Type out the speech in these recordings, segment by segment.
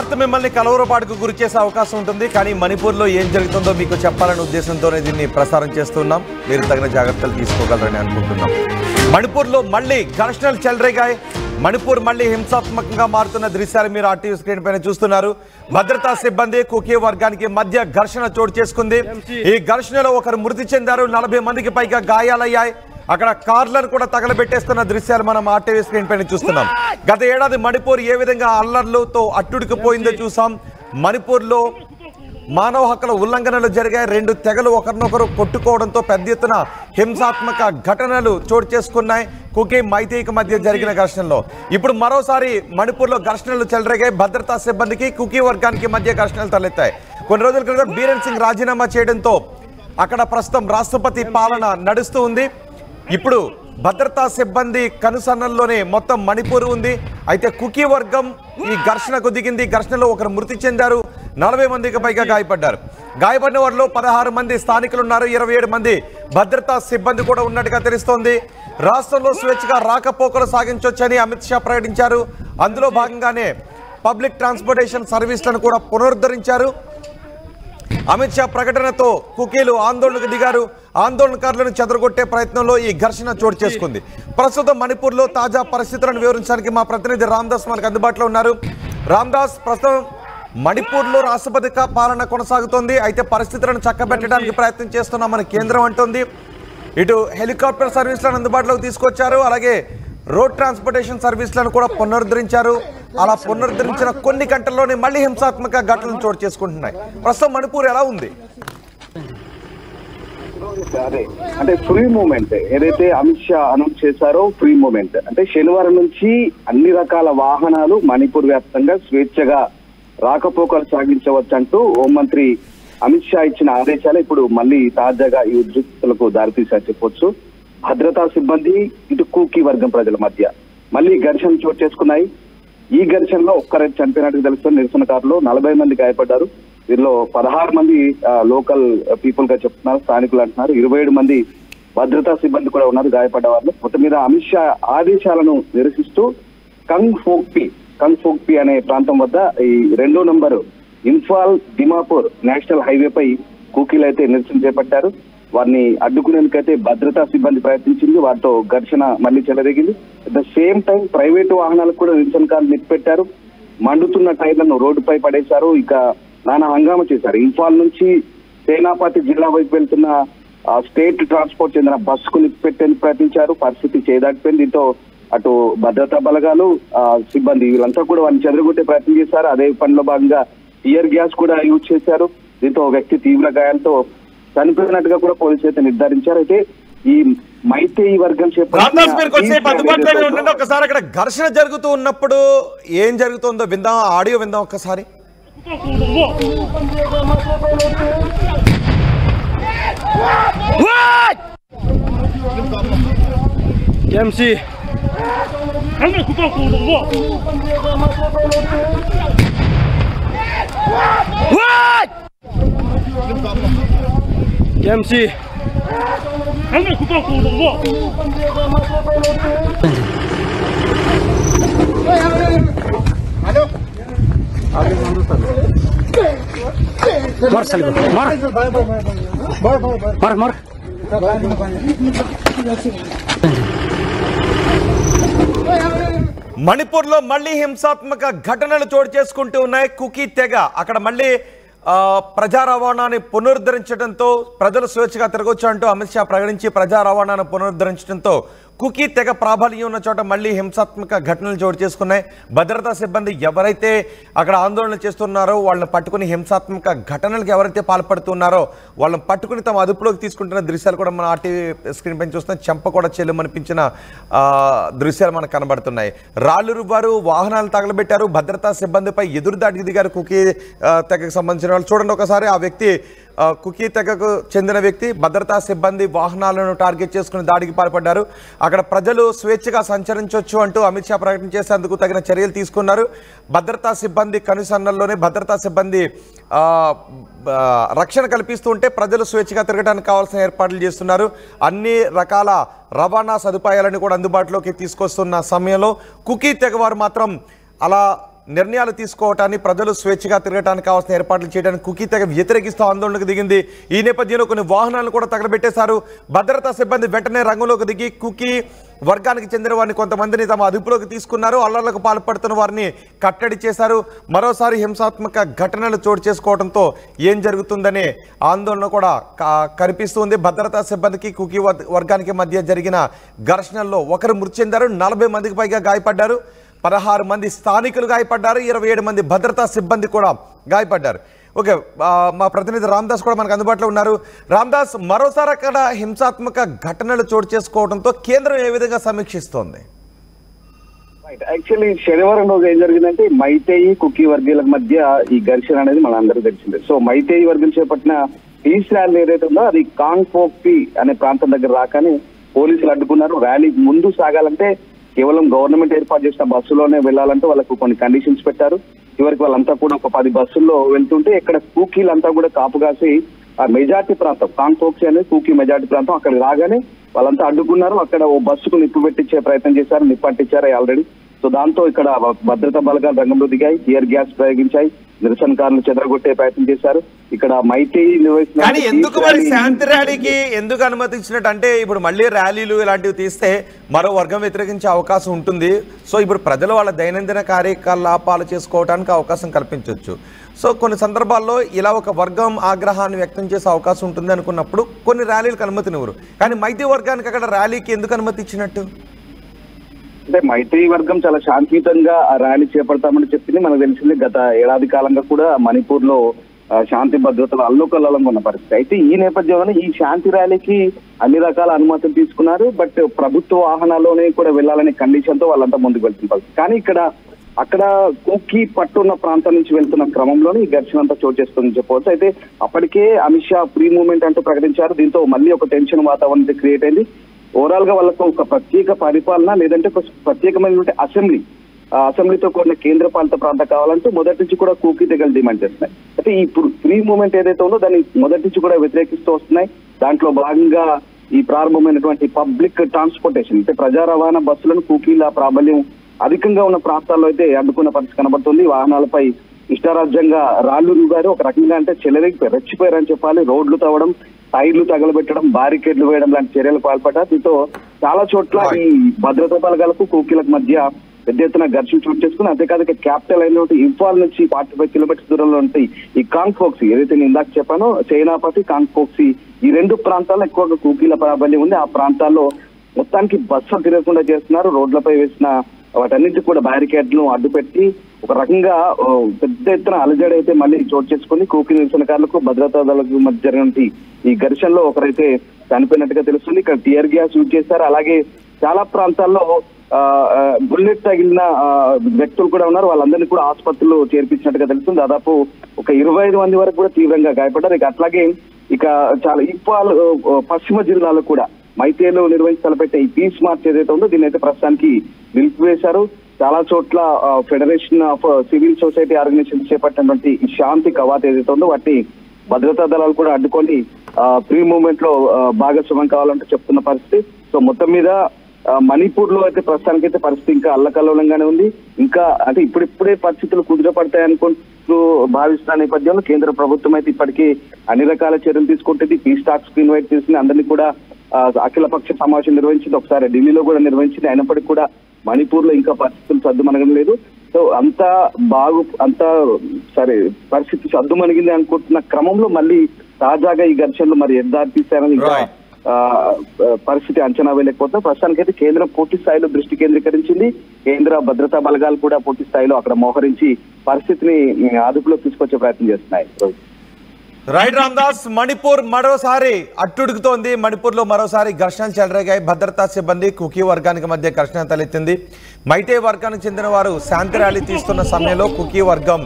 వార్త మిమ్మల్ని కలవరపాటుకు గురి చేసే అవకాశం ఉంటుంది. కానీ మణిపూర్లో ఏం జరుగుతుందో మీకు చెప్పాలనే ఉద్దేశంతోనే దీన్ని ప్రసారం చేస్తున్నాం. మీరు తగిన జాగ్రత్తలు తీసుకోగలరని అనుకుంటున్నాం. మణిపూర్లో మళ్ళీ ఘర్షణలు చెలరేగాయి. మణిపూర్ మళ్ళీ హింసాత్మకంగా మారుతున్న దృశ్యాలు మీరు ఆర్టీవీ స్క్రీన్ పైన చూస్తున్నారు. భద్రతా సిబ్బంది కుకీ వర్గానికి మధ్య ఘర్షణ చోటు చేసుకుంది. ఈ ఘర్షణలో ఒకరు మృతి చెందారు. 40 మందికి పైగా గాయాలయ్యాయి. అక్కడ కార్లను కూడా తగలబెట్టేస్తున్న దృశ్యాలు మనం ఆర్టీవీ స్క్రీన్ పైన చూస్తున్నాం. గత ఏడాది మణిపూర్ ఏ విధంగా అల్లర్లతో అట్టుడికిపోయిందో చూసాం. మణిపూర్లో మానవ హక్కుల ఉల్లంఘనలు జరిగాయి. 2 తెగలు ఒకరినొకరు కొట్టుకోవడంతో పెద్ద ఎత్తున హింసాత్మక ఘటనలు చోటు చేసుకున్నాయి. కుకీ మైతేయికి మధ్య జరిగిన ఘర్షణలో ఇప్పుడు మరోసారి మణిపూర్లో ఘర్షణలు చెలరేగాయి. భద్రతా సిబ్బందికి కుకీ వర్గానికి మధ్య ఘర్షణలు తలెత్తాయి. కొన్ని రోజుల క్రితం బీరెన్ సింగ్ రాజీనామా చేయడంతో అక్కడ ప్రస్తుతం రాష్ట్రపతి పాలన నడుస్తూ ఉంది. ఇప్పుడు భద్రతా సిబ్బంది కనుసన్నల్లోనే మొత్తం మణిపూర్ ఉంది. అయితే కుకీ వర్గం ఈ ఘర్షణకు దిగింది. ఘర్షణలో ఒకరు మృతి చెందారు. 40 మందికి పైగా గాయపడ్డారు. గాయపడిన వారిలో 16 మంది స్థానికులు ఉన్నారు. 27 మంది భద్రతా సిబ్బంది కూడా ఉన్నట్టుగా తెలుస్తోంది. రాష్ట్రంలో స్వేచ్ఛగా రాకపోకలు సాగించవచ్చని అమిత్ షా ప్రకటించారు. అందులో భాగంగానే పబ్లిక్ ట్రాన్స్పోర్టేషన్ సర్వీసులను కూడా పునరుద్ధరించారు. అమిత్ షా ప్రకటనతో కుకీలు ఆందోళనకు దిగారు. ఆందోళనకారులను చెదరగొట్టే ప్రయత్నంలో ఈ ఘర్షణ చోటు చేసుకుంది. ప్రస్తుతం మణిపూర్లో తాజా పరిస్థితులను వివరించడానికి మా ప్రతినిధి రామ్దాస్ మనకు అందుబాటులో ఉన్నారు. రామ్దాస్, ప్రస్తుతం మణిపూర్లో రాష్ట్రపతి పాలన కొనసాగుతోంది. అయితే పరిస్థితులను చక్కబెట్టడానికి ప్రయత్నం చేస్తున్నామని కేంద్రం అంటోంది. ఇటు హెలికాప్టర్ సర్వీసులను అందుబాటులోకి తీసుకొచ్చారు. అలాగే రోడ్ ట్రాన్స్పోర్టేషన్ సర్వీసులను కూడా పునరుద్ధరించారు. అలా పునరుద్ధరించిన కొన్ని గంటల్లోనే మళ్ళీ హింసాత్మక ఘటనలు చోటు చేసుకుంటున్నాయి. ప్రస్తుతం మణిపూర్ ఎలా ఉంది? అంటే ఫ్రీ మూవ్మెంట్ ఏదైతే అమిత్ షా అనౌన్స్ చేశారో ఫ్రీ మూవ్మెంట్ అంటే శనివారం నుంచి అన్ని రకాల వాహనాలు మణిపూర్ వ్యాప్తంగా స్వేచ్ఛగా రాకపోకలు సాగించవచ్చంటూ హోంమంత్రి అమిత్ షా ఇచ్చిన ఆదేశాలు ఇప్పుడు మళ్ళీ తాజాగా ఈ ఉద్రిక్తతలకు దారితీశారు చెప్పొచ్చు. భద్రతా సిబ్బంది ఇటు కుకీ వర్గం ప్రజల మధ్య మళ్ళీ ఘర్షణలు చోటు చేసుకున్నాయి. ఈ ఘర్షణలో ఒక్కరైతే చనిపోయినట్టు తెలుస్తుంది. నిరసనకారులు 40 మంది గాయపడ్డారు. వీరిలో 16 మంది లోకల్ పీపుల్ గా చెప్తున్నారు, స్థానికులు అంటున్నారు. 27 మంది భద్రతా సిబ్బంది కూడా ఉన్నారు గాయపడ్డ వాళ్ళు. మొత్తం మీద అమిత్ షా ఆదేశాలను నిరసిస్తూ కంగ్ ఫోక్పి అనే ప్రాంతం వద్ద ఈ 2వ number Imphal Dimapur national highway పై కుకీలు అయితే నిరసన చేపట్టారు. వారిని అడ్డుకునేందుకైతే భద్రతా సిబ్బంది ప్రయత్నించింది. వారితో ఘర్షణ మళ్ళీ చెలరేగింది. At the same time private వాహనాలకు కూడా నిరసనకారులు నిప్పెట్టారు. మండుతున్న టైర్లను రోడ్డుపై పడేశారు. ఇక నానా హంగామా చేశారు. ఇంఫాల్ నుంచి సేనాపతి జిల్లా వైపు వెళ్తున్న స్టేట్ ట్రాన్స్పోర్ట్ చెందిన బస్సుకు నిప్పెట్టేందుకు ప్రయత్నించారు. పరిస్థితి చేదాటిపోయింది. దీంతో అటు భద్రతా బలగాలు సిబ్బంది వీళ్ళంతా కూడా వారిని చెదరగొట్టే ప్రయత్నం చేశారు. అదే పనిలో భాగంగా టియర్ గ్యాస్ కూడా యూజ్ చేశారు. దీంతో వ్యక్తి తీవ్ర గాయాలతో చనిపోయినట్టుగా కూడా పోలీసులు అయితే నిర్ధారించారు. అయితే ఈ మైతేయి వర్గం ఒకసారి అక్కడ ఘర్షణ జరుగుతూ ఉన్నప్పుడు ఏం జరుగుతుందో విందాం, ఆడియో విందాం ఒక్కసారి. మణిపూర్లో మళ్ళీ హింసాత్మక ఘటనలు చోటు చేసుకుంటూ ఉన్నాయి. కుకీ తెగ అక్కడ మళ్ళీ ప్రజా రవాణాని పునరుద్ధరించడంతో ప్రజలు స్వేచ్ఛగా తిరగొచ్చు అంటూ అమిత్ షా ప్రకటించి ప్రజా రవాణాను పునరుద్ధరించడంతో కుకీ తెగ ప్రాబల్యం ఉన్న చోట మళ్ళీ హింసాత్మక ఘటనలు చోటు చేసుకున్నాయి. భద్రతా సిబ్బంది ఎవరైతే అక్కడ ఆందోళన చేస్తున్నారో వాళ్ళని పట్టుకుని హింసాత్మక ఘటనలకు ఎవరైతే పాల్పడుతున్నారో వాళ్ళని పట్టుకుని తమ అదుపులోకి తీసుకుంటున్న దృశ్యాలు కూడా మన ఆర్టీవీ స్క్రీన్ పైన చూస్తున్నాం. చెంప కూడా చెల్లుమనిపించిన దృశ్యాలు మనకు కనబడుతున్నాయి. రాళ్లు రువ్వారు, వాహనాలు తగలబెట్టారు, భద్రతా సిబ్బందిపై ఎదురుదాడికి దిగారు కుకీ తెగకు సంబంధించిన వాళ్ళు. చూడండి ఒకసారి, ఆ వ్యక్తి కుకీ తెగకు చెందిన వ్యక్తి భద్రతా సిబ్బంది వాహనాలను టార్గెట్ చేసుకుని దాడికి పాల్పడ్డారు. అక్కడ ప్రజలు స్వేచ్ఛగా సంచరించవచ్చు అంటూ అమిత్ షా ప్రకటన చేసేందుకు తగిన చర్యలు తీసుకున్నారు. భద్రతా సిబ్బంది కనుసన్నల్లోనే భద్రతా సిబ్బంది రక్షణ కల్పిస్తూ ఉంటే ప్రజలు స్వేచ్ఛగా తిరగడానికి కావాల్సిన ఏర్పాట్లు చేస్తున్నారు. అన్ని రకాల రవాణా సదుపాయాలను కూడా అందుబాటులోకి తీసుకొస్తున్న సమయంలో కుకీ తెగవారు మాత్రం అలా నిర్ణయాలు తీసుకోవటాన్ని, ప్రజలు స్వేచ్ఛగా తిరగడానికి కావాల్సిన ఏర్పాట్లు చేయడానికి కుకీ తెగ వ్యతిరేకిస్తూ ఆందోళనకు దిగింది. ఈ నేపథ్యంలో కొన్ని వాహనాలను కూడా తగలబెట్టేశారు. భద్రతా సిబ్బంది వెంటనే రంగంలోకి దిగి కుకీ వర్గానికి చెందిన వారిని కొంతమందిని తమ అదుపులోకి తీసుకున్నారు. అల్లర్లకు పాల్పడుతున్న వారిని కట్టడి చేశారు. మరోసారి హింసాత్మక ఘటనలు చోటు చేసుకోవడంతో ఏం జరుగుతుందనే ఆందోళన కూడా కనిపిస్తుంది. భద్రతా సిబ్బందికి కుకీ వర్గానికి మధ్య జరిగిన ఘర్షణల్లో ఒకరు మృతి చెందారు, 40 మందికి పైగా గాయపడ్డారు. 16 మంది స్థానికులు గాయపడ్డారు, 27 మంది భద్రతా సిబ్బంది కూడా గాయపడ్డారు. ఓకే, మా ప్రతినిధి రామ్దాస్ కూడా మనకు అందుబాటులో ఉన్నారు. రామ్దాస్, మరోసారి అక్కడ హింసాత్మక ఘటనలు చోటు చేసుకోవడంతో కేంద్రం ఏ విధంగా సమీక్షిస్తోంది? యాక్చువల్లీ శనివారం రోజు ఏం జరిగిందంటే మైతేయి కుకీ వర్గీయుల మధ్య ఈ ఘర్షణ అనేది మన అందరూ తెలిసిందే. సో మైతేయి వర్గం చేపట్టిన పీస్ ర్యాలీ ఏదైతే ఉందో అది కాంగ్పోక్పి అనే ప్రాంతం దగ్గర రాకని పోలీసులు అడ్డుకున్నారు. ర్యాలీ ముందు సాగాలంటే కేవలం గవర్నమెంట్ ఏర్పాటు చేసిన బస్సులోనే వెళ్లాలంటే వాళ్ళకు కొన్ని కండిషన్స్ పెట్టారు. చివరికి వాళ్ళంతా కూడా ఒక 10 బస్సుల్లో వెళ్తుంటే ఇక్కడ కూకీలంతా కూడా కాపు కాసి ఆ మెజార్టీ ప్రాంతం కాంగ్పోక్సి అనేది కూకీ మెజార్టీ ప్రాంతం అక్కడ రాగానే వాళ్ళంతా అడ్డుకున్నారు. అక్కడ ఓ బస్సుకు నిప్పు పెట్టించే ప్రయత్నం చేశారు, నిప్పట్టించారు ఆల్రెడీ. సో దాంతో ఇక్కడ భద్రతా బలగాలు రంగంలో దిగాయి, టియర్ గ్యాస్ ప్రయోగించాయి, నిరసనకారులు చెదరగొట్టే ప్రయత్నం చేశారు. ఇక్కడ మైతేయి కానీ ఎందుకు మరి శాంతి ర్యాలీకి ఎందుకు అనుమతించినట్టు? అంటే ఇప్పుడు మళ్ళీ ర్యాలీలు ఇలాంటివి తీస్తే మరో వర్గం వ్యతిరేకించే అవకాశం ఉంటుంది. సో ఇప్పుడు ప్రజలు వాళ్ళ దైనందిన కార్యకలాపాలు చేసుకోవడానికి అవకాశం కల్పించవచ్చు. సో కొన్ని సందర్భాల్లో ఇలా ఒక వర్గం ఆగ్రహాన్ని వ్యక్తం చేసే అవకాశం ఉంటుంది అనుకున్నప్పుడు కొన్ని ర్యాలీలకు అనుమతినివ్వరు. కానీ మైతేయి వర్గానికి అక్కడ ర్యాలీకి ఎందుకు అనుమతి ఇచ్చినట్టు? అంటే మైత్రి వర్గం చాలా శాంతియుతంగా ఆ ర్యాలీ చేపడతామని చెప్పింది. మనకు తెలిసింది గత ఏడాది కాలంగా కూడా మణిపూర్ లో శాంతి భద్రతలు అల్లోకల్లోలంగా ఉన్న పరిస్థితి. అయితే ఈ నేపథ్యంలోనే ఈ శాంతి ర్యాలీకి అన్ని రకాల అనుమతులు తీసుకున్నారు. బట్ ప్రభుత్వ వాహనాల్లోనే కూడా వెళ్లాలనే కండిషన్ తో వాళ్ళంతా ముందుకు వెళ్తున్న పరిస్థితి. కానీ అక్కడ కుకీ పట్టున్న ప్రాంతం నుంచి వెళ్తున్న క్రమంలోనే ఈ ఘర్షణ అంతా చోటు చేసుకుందని చెప్పవచ్చు. అయితే అప్పటికే అమిత్ షా ఫ్రీ మూవ్మెంట్ అంటూ ప్రకటించారు. దీంతో మళ్ళీ ఒక టెన్షన్ వాతావరణం క్రియేట్ అయింది. ఓవరాల్ గా వాళ్ళకు ఒక ప్రత్యేక పరిపాలన లేదంటే ఒక ప్రత్యేకమైనటువంటి అసెంబ్లీతో కూడిన కేంద్ర పాలిత ప్రాంతం కావాలంటూ మొదటి నుంచి కూడా కూకీ తెగలు డిమాండ్ చేస్తున్నాయి. అయితే ఇప్పుడు ఫ్రీ మూవ్మెంట్ ఏదైతే ఉందో దాన్ని మొదటి నుంచి కూడా వ్యతిరేకిస్తూ వస్తున్నాయి. దాంట్లో భాగంగా ఈ ప్రారంభమైనటువంటి పబ్లిక్ ట్రాన్స్పోర్టేషన్ అంటే ప్రజా రవాణా బస్సులను కూకీల ప్రాబల్యం అధికంగా ఉన్న ప్రాంతాల్లో అయితే అడ్డుకున్న పరిస్థితి కనబడుతుంది. వాహనాలపై ఇష్టారాజ్యంగా రాళ్లు రుగారు, ఒక రకంగా అంటే రెచ్చిపోయారని చెప్పాలి. రోడ్లు తవ్వడం, టైర్లు తగలబెట్టడం, బారికేడ్లు వేయడం లాంటి చర్యలు పాల్పడ్డారు. దీంతో చాలా చోట్ల ఈ భద్రతా బలగాలకు కూకీలకు మధ్య పెద్ద ఎత్తున ఘర్షణ చోటు చేసుకుని అంతేకాదు క్యాపిటల్ అయినటువంటి ఇంఫాల్ నుంచి 45 కిలోమీటర్స్ దూరంలో ఉంటాయి ఈ కాంగ్పోక్సి ఏదైతే నేను ఇందాక చెప్పానో సేనాపతి కాంగ్పోక్సి ఈ 2 ప్రాంతాల్లో ఎక్కువగా కూకీల ప్రాబల్యం ఉంది. ఆ ప్రాంతాల్లో మొత్తానికి బస్సులు తిరగకుండా చేస్తున్నారు. రోడ్లపై వేసిన వాటన్నింటి కూడా బ్యారికేడ్లను అడ్డుపెట్టి ఒక రకంగా పెద్ద ఎత్తున అలజడి అయితే మళ్ళీ చోటు చేసుకుని కూకీ నిరసనకారులకు భద్రతా దళాలకు మధ్య జరిగినటువంటి ఈ ఘర్షణలో ఒకరైతే చనిపోయినట్టుగా తెలుస్తుంది. ఇక్కడ టియర్ గ్యాస్ యూజ్ చేశారు. అలాగే చాలా ప్రాంతాల్లో బుల్లెట్ తగిలిన వ్యక్తులు కూడా ఉన్నారు. వాళ్ళందరినీ కూడా ఆసుపత్రిలో చేర్పించినట్టుగా తెలుస్తుంది. దాదాపు ఒక 25 మంది వరకు కూడా తీవ్రంగా గాయపడ్డారు. ఇక అట్లాగే చాలా ఇంపాల్ పశ్చిమ జిల్లాలో కూడా మైతేలో నిర్వహించి తలపెట్టే ఈ పీస్ మార్చ్ ఏదైతే ఉందో దీన్ని అయితే ప్రస్తుతానికి నిలిపివేశారు. చాలా చోట్ల federation of civil society organisation చేపట్టినటువంటి ఈ శాంతి కవాత్ ఏదైతే ఉందో వాటిని భద్రతా దళాలు కూడా అడ్డుకొని ఫ్రీ మూవ్మెంట్ లో భాగస్వామ్యం కావాలంటే చెప్తున్న పరిస్థితి. సో మొత్తం మీద మణిపూర్ లో అయితే ప్రస్తుతానికైతే పరిస్థితి ఇంకా అల్లకల్లోలంగానే ఉంది. ఇంకా అంటే ఇప్పుడిప్పుడే పరిస్థితులు కుదిరపడతాయి అనుకుంటూ భావిస్తున్న నేపథ్యంలో కేంద్ర ప్రభుత్వం అయితే ఇప్పటికీ అన్ని రకాల చర్యలు తీసుకుంటుంది. పీస్ టాక్స్ కు ఇన్వైట్ చేసింది, అందరినీ కూడా అఖిలపక్ష సమావేశం నిర్వహించింది, ఒకసారి ఢిల్లీలో కూడా నిర్వహించింది. అయినప్పటికీ కూడా మణిపూర్ లో ఇంకా పరిస్థితులు సద్దుమనగడం లేదు. సో అంతా సరే పరిస్థితి సద్దుమణిగింది అనుకుంటున్న క్రమంలో మళ్ళీ తాజాగా ఈ ఘర్షణలు మరి ఎద్దారి తీశారని ఇంకా పరిస్థితి అంచనా వేయలేకపోతే ప్రస్తుతానికైతే కేంద్రం పూర్తి స్థాయిలో దృష్టి కేంద్రీకరించింది. కేంద్ర భద్రతా బలగాలు కూడా పూర్తి స్థాయిలో అక్కడ మోహరించి పరిస్థితిని అదుపులో తీసుకొచ్చే ప్రయత్నం చేస్తున్నాయి. రైట్ రామ్దాస్, మణిపూర్ మరోసారి అట్టుడుగుతోంది. మణిపూర్ లో మరోసారి ఘర్షణలు చెలరేగాయి. భద్రతా సిబ్బంది కుకీ వర్గానికి మధ్య ఘర్షణ తలెత్తింది. మైతే వర్గానికి చెందిన వారు శాంతి ర్యాలీ తీస్తున్న సమయంలో కుకీ వర్గం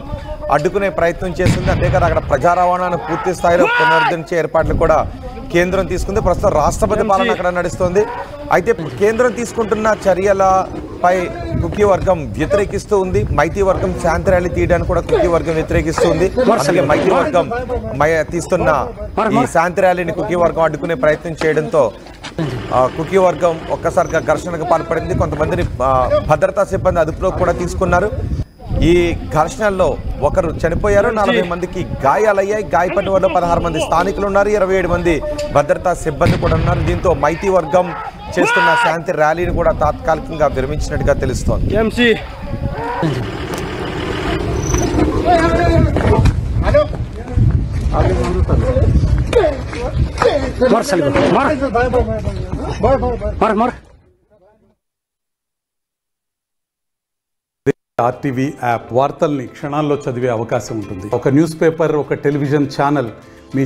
అడ్డుకునే ప్రయత్నం చేస్తుంది. అంతేకాదు అక్కడ ప్రజా రవాణాను పూర్తి స్థాయిలో పునరుద్ధరించే ఏర్పాట్లు కూడా కేంద్రం తీసుకుంది. ప్రస్తుతం రాష్ట్రపతి పాలన అక్కడ నడుస్తోంది. అయితే కేంద్రం తీసుకుంటున్న చర్యలపై కుకీ వర్గం వ్యతిరేకిస్తూ ఉంది. మైతీ వర్గం శాంతి ర్యాలీ తీయడానికి కూడా కుకీ వర్గం వ్యతిరేకిస్తుంది. అందుకే మైతీ వర్గం తీస్తున్న ఈ శాంతి ర్యాలీని కుకీ వర్గం అడ్డుకునే ప్రయత్నం చేయడంతో కుకీ వర్గం ఒక్కసారిగా ఘర్షణకు పాల్పడింది. కొంతమందిని భద్రతా సిబ్బంది అదుపులోకి కూడా తీసుకున్నారు. ఈ ఘర్షణల్లో ఒకరు చనిపోయారు, 40 మందికి గాయాలయ్యాయి. గాయపడిన వారిలో 16 మంది స్థానికులు ఉన్నారు, 27 మంది భద్రతా సిబ్బంది కూడా ఉన్నారు. దీంతో మైతీ వర్గం చేస్తున్న శాంతి ర్యాలీని కూడా తాత్కాలికంగా విరమించినట్టుగా తెలుస్తోంది. ఆర్టీవీ యాప్ వార్తల్ని క్షణాల్లో చదివే అవకాశం ఉంటుంది. ఒక న్యూస్ పేపర్, ఒక టెలివిజన్ ఛానల్ మీ